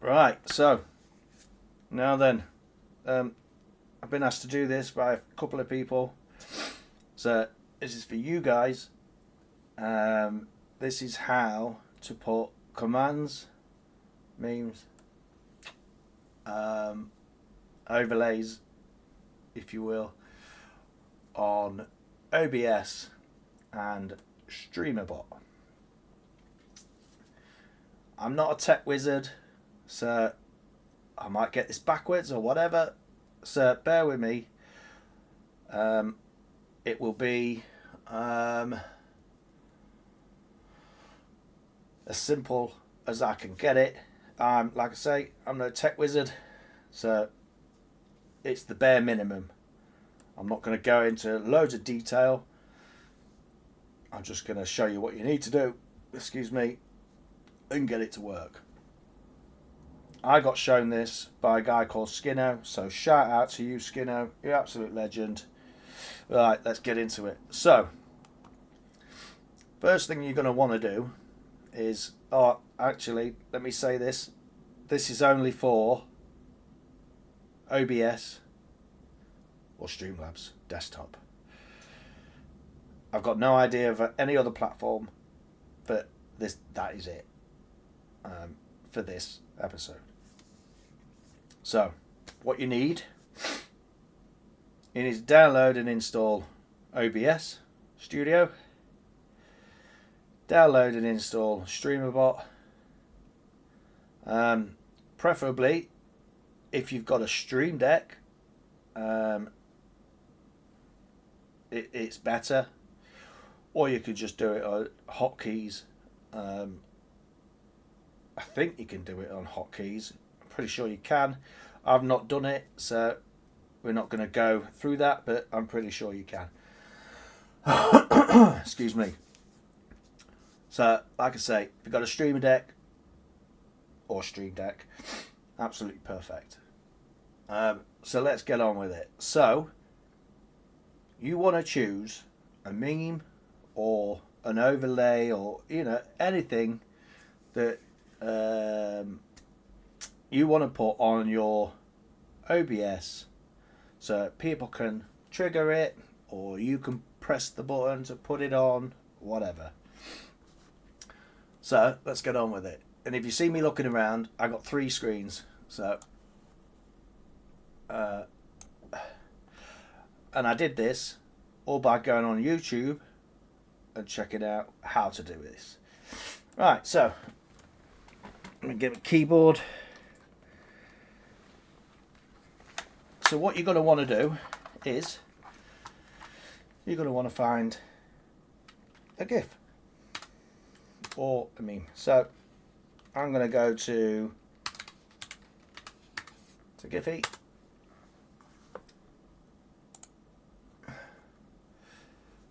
Right, so now then, I've been asked to do this by a couple of people. So this is for you guys. This is how to put commands, memes, overlays, if you will, on OBS and streamer.bot. I'm not a tech wizard, so I might get this backwards or whatever, so bear with me. It will be as simple as I can get it. Like I say, I'm no tech wizard, so it's the bare minimum. I'm not going to go into loads of detail. I'm just going to show you what you need to do, excuse me, and get it to work. I got shown this by a guy called Skinno, so shout out to you, Skinno, you're an absolute legend. Right, let's get into it. So, first thing you're going to want to do is, actually, let me say this. This is only for OBS or Streamlabs desktop. I've got no idea of any other platform, but that is it for this episode. So, what you need to download and install OBS Studio, download and install streamer.bot. Preferably, if you've got a Stream Deck, it's better. Or you could just do it on hotkeys. I think you can do it on hotkeys. I'm pretty sure you can. I've not done it, so we're not going to go through that, but I'm pretty sure you can. Excuse me. So, like I say, if you've got a Streamer Deck or Stream Deck, absolutely perfect. So let's get on with it. So, you want to choose a meme or an overlay or, anything that you want to put on your OBS so people can trigger it, or you can press the button to put it on, whatever. So let's get on with it. And if you see me looking around, I got 3 screens. So and I did this all by going on YouTube and checking out how to do this. Right, so I'm going to get a keyboard. So what you're going to want to do is you're going to want to find a GIF or a meme. So I'm going to go to Giphy.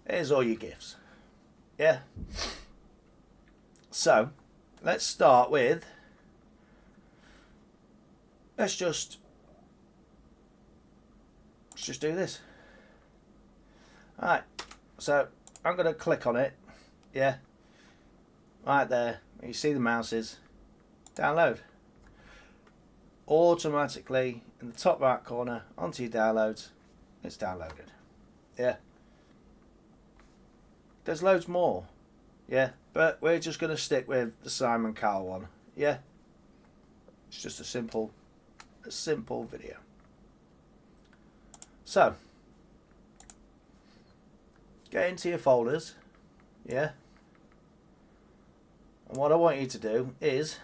Here's all your GIFs. Yeah. So let's start with, let's just do this. Alright, so I'm going to click on it. Yeah. Right there. You see the mouses. Download. Automatically in the top right corner onto your downloads, it's downloaded. Yeah. There's loads more. Yeah. But we're just going to stick with the Simon Cowell one. Yeah. It's just a simple video. So, get into your folders, yeah, and what I want you to do is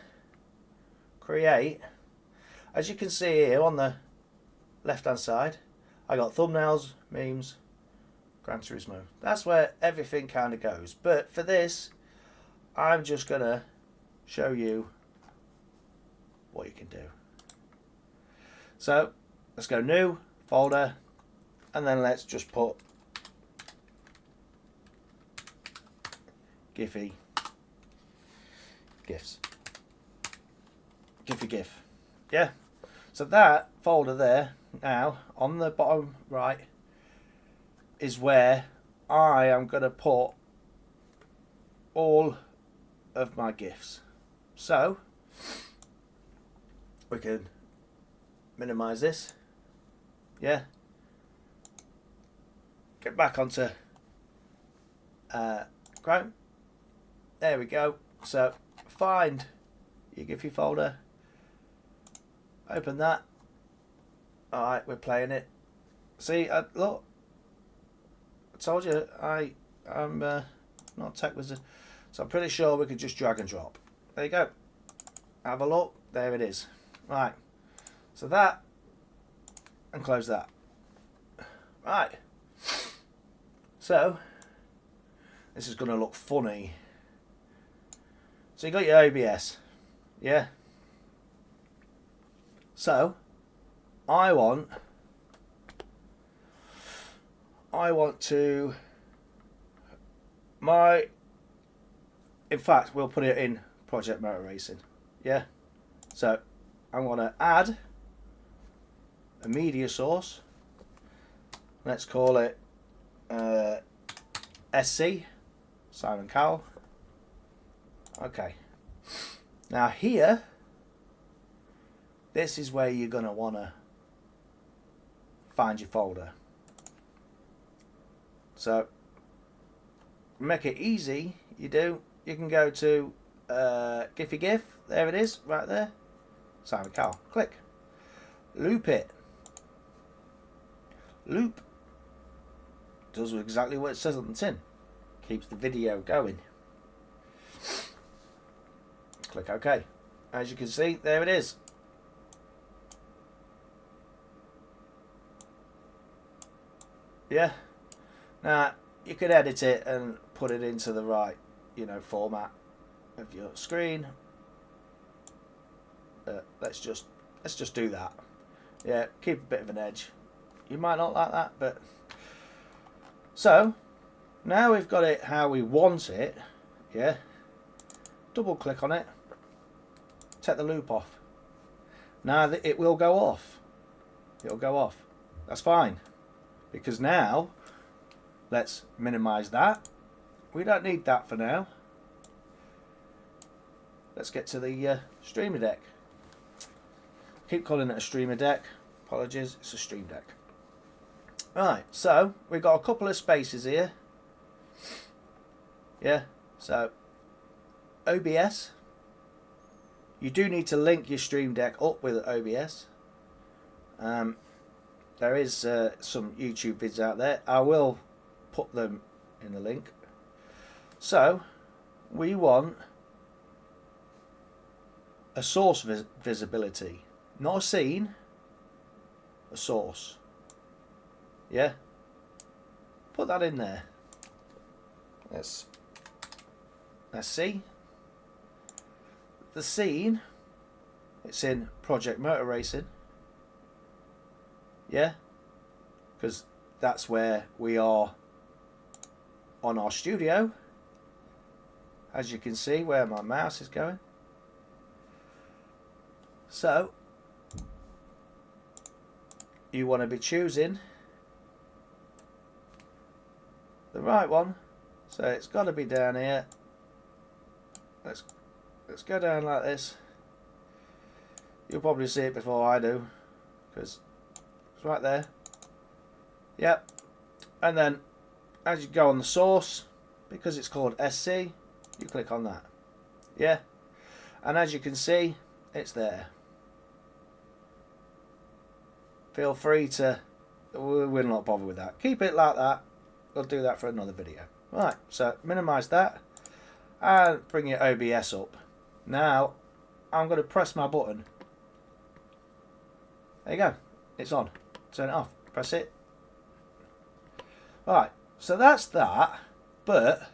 create, as you can see here on the left hand side, I got thumbnails, memes, Gran Turismo. That's where everything kind of goes, but for this I'm just going to show you what you can do. So, let's go new, folder, and then let's just put Giphy GIFs. Giphy GIF. Yeah. So that folder there now on the bottom right is where I am going to put all of my GIFs. So we can minimize this. Yeah. Get back onto Chrome. There we go. So find your Giphy folder. Open that. Alright, we're playing it. See, look. I told you I'm not a tech wizard. So I'm pretty sure we could just drag and drop. There you go. Have a look. There it is. Right. So that, and close that. Right. So this is going to look funny. So you got your OBS. Yeah. So I want to in fact we'll put it in Project Motor Racing. Yeah. So I'm going to add a media source. Let's call it SC, Simon Cowell. Okay. Now here, this is where you're going to want to find your folder. So, make it easy, you can go to Giphy GIF, there it is, right there. Simon Cowell, click. Loop it. Loop does exactly what it says on the tin. Keeps the video going. Click OK. As you can see, there it is. Yeah. Now you could edit it and put it into the right, format of your screen. Let's just do that. Yeah, keep a bit of an edge. You might not like that, but so now we've got it how we want it. Yeah. Double click on it. Take the loop off. Now it will go off. It'll go off. That's fine. Because now, let's minimize that. We don't need that for now. Let's get to the streamer deck. Keep calling it a streamer deck. Apologies, it's a stream deck. Right, so we've got a couple of spaces here. Yeah, so OBS. You do need to link your stream deck up with OBS. There is some YouTube vids out there. I will put them in the link. So we want a source visibility, not a scene, a source. Yeah, put that in there. Let's see. The scene, it's in Project Motor Racing. Yeah, because that's where we are on our studio. As you can see where my mouse is going. So you want to be choosing the right one. So it's got to be down here. Let's go down like this. You'll probably see it before I do, because it's right there. Yep. And then as you go on the source, because it's called SC, you click on that. Yeah. And as you can see, it's there. Feel free to, we're not bothered with that. Keep it like that. We'll do that for another video. Right, so minimize that and bring your OBS up. Now I'm going to press my button. There you go. It's on. Turn it off. Press it. Right, so that's that. But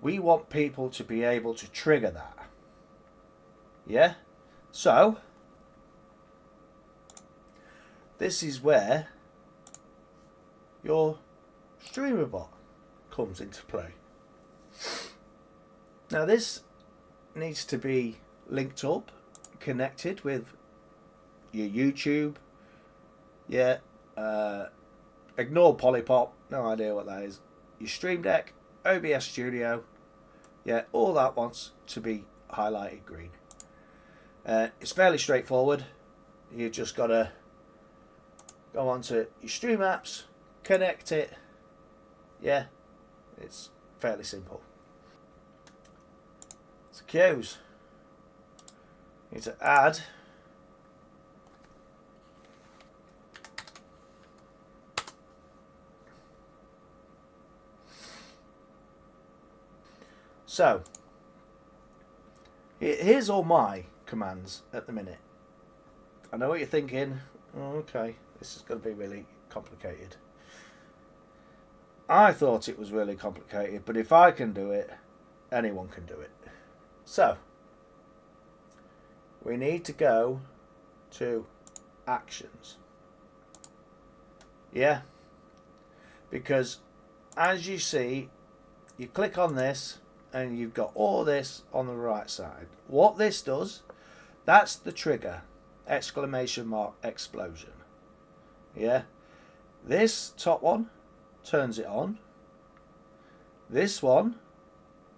we want people to be able to trigger that. Yeah? So this is where your streamer.bot comes into play. Now this needs to be linked up, connected with your YouTube. Yeah, ignore Polypop, no idea what that is. Your Stream Deck, OBS Studio. Yeah, all that wants to be highlighted green. It's fairly straightforward. You've just got to go onto your Stream apps, connect it. Yeah, it's fairly simple. So cues. You need to add so here's all my commands at the minute. I know what you're thinking. Oh, okay, this is going to be really complicated. I thought it was really complicated, but if I can do it, anyone can do it. So we need to go to actions. Yeah, because as you see, you click on this and you've got all this on the right side. What this does, that's the trigger, exclamation mark explosion. Yeah, this top one turns it on. This one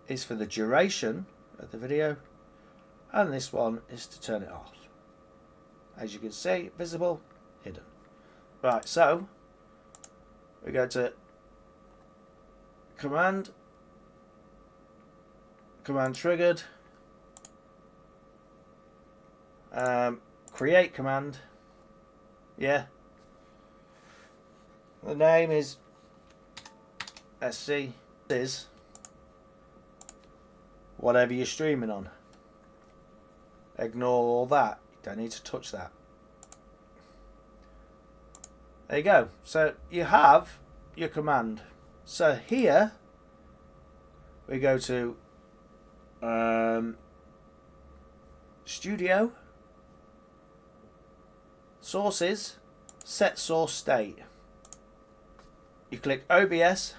is for the duration of the video, and this one is to turn it off. As you can see, visible, hidden. Right, so we go to command triggered, create command. Yeah, the name is SC, is whatever you're streaming on. Ignore all that, you don't need to touch that. There you go. So you have your command. So here we go to studio, sources, set source state. You click OBS.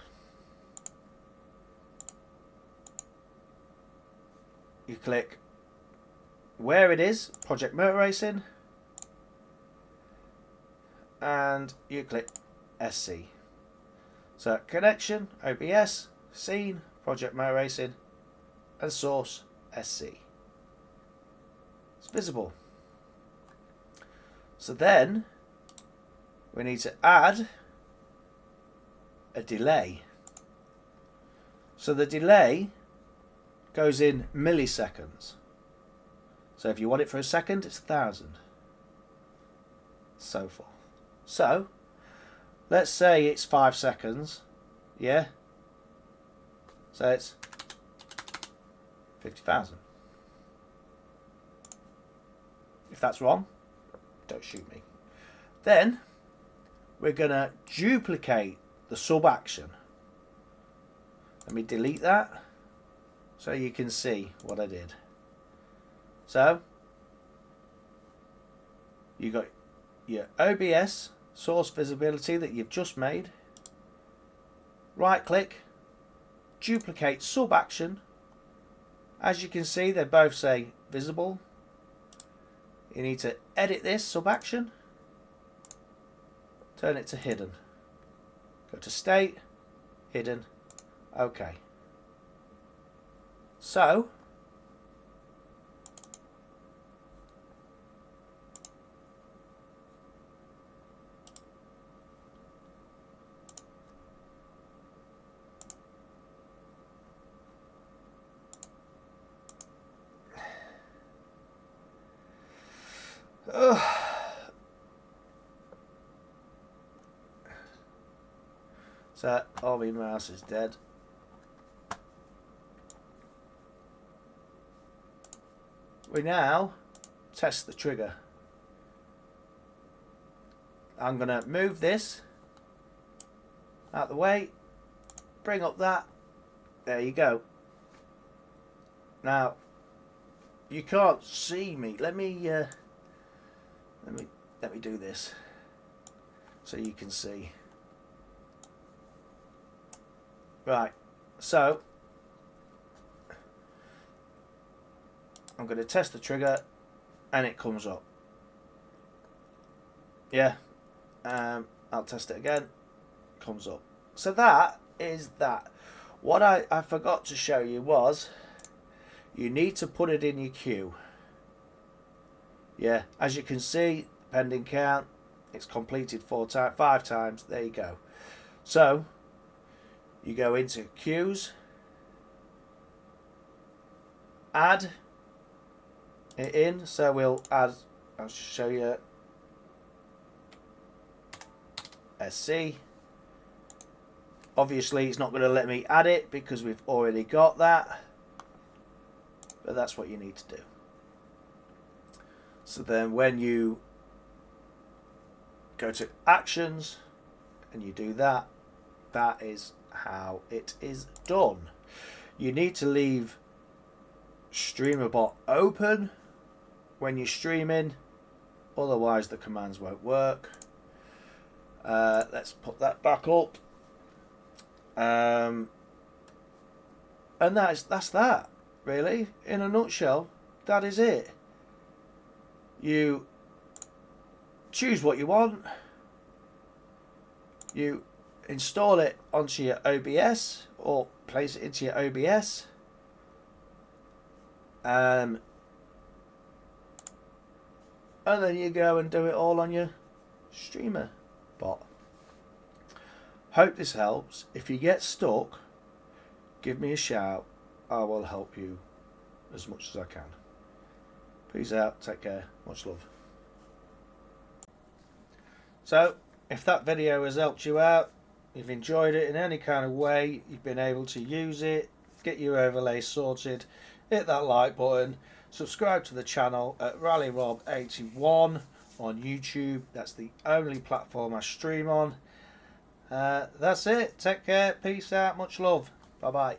You click where it is, Project Motor Racing, and you click SC. So connection, OBS, scene, Project Motor Racing, and source SC. It's visible. So then we need to add a delay. So the delay goes in milliseconds. So if you want it for a second, it's 1,000. So forth. So let's say it's 5 seconds. Yeah. So it's 50,000. If that's wrong, don't shoot me. Then we're going to duplicate the sub action. Let me delete that so you can see what I did. So you got your OBS source visibility that you've just made. Right click, duplicate sub action. As you can see, they both say visible. You need to edit this sub action, turn it to hidden. Go to state, hidden, OK. So so all my mouse is dead. We now test the trigger. I'm going to move this out of the way, bring up that. There you go. Now you can't see me. Let me do this so you can see. Right, so I'm going to test the trigger and it comes up. Yeah, I'll test it again. Comes up. So that is that. What I forgot to show you was you need to put it in your queue. Yeah, as you can see, pending count, it's completed 5 times. There you go. So you go into queues, add it in. So we'll add, I'll show you SC. Obviously it's not going to let me add it because we've already got that, but that's what you need to do. So then when you go to actions and you do that, that is how it is done. You need to leave streamer.bot open when you're streaming, otherwise the commands won't work. Let's put that back up. And that's that, really, in a nutshell. That is it. You choose what you want, you install it onto your OBS or place it into your OBS, and then you go and do it all on your streamer bot. Hope this helps. If you get stuck, give me a shout. I will help you as much as I can. Peace out, take care, much love. So, if that video has helped you out, you've enjoyed it in any kind of way, you've been able to use it, get your overlay sorted, hit that like button, subscribe to the channel at RallyRob81 on YouTube. That's the only platform I stream on. That's it. Take care. Peace out. Much love. Bye bye.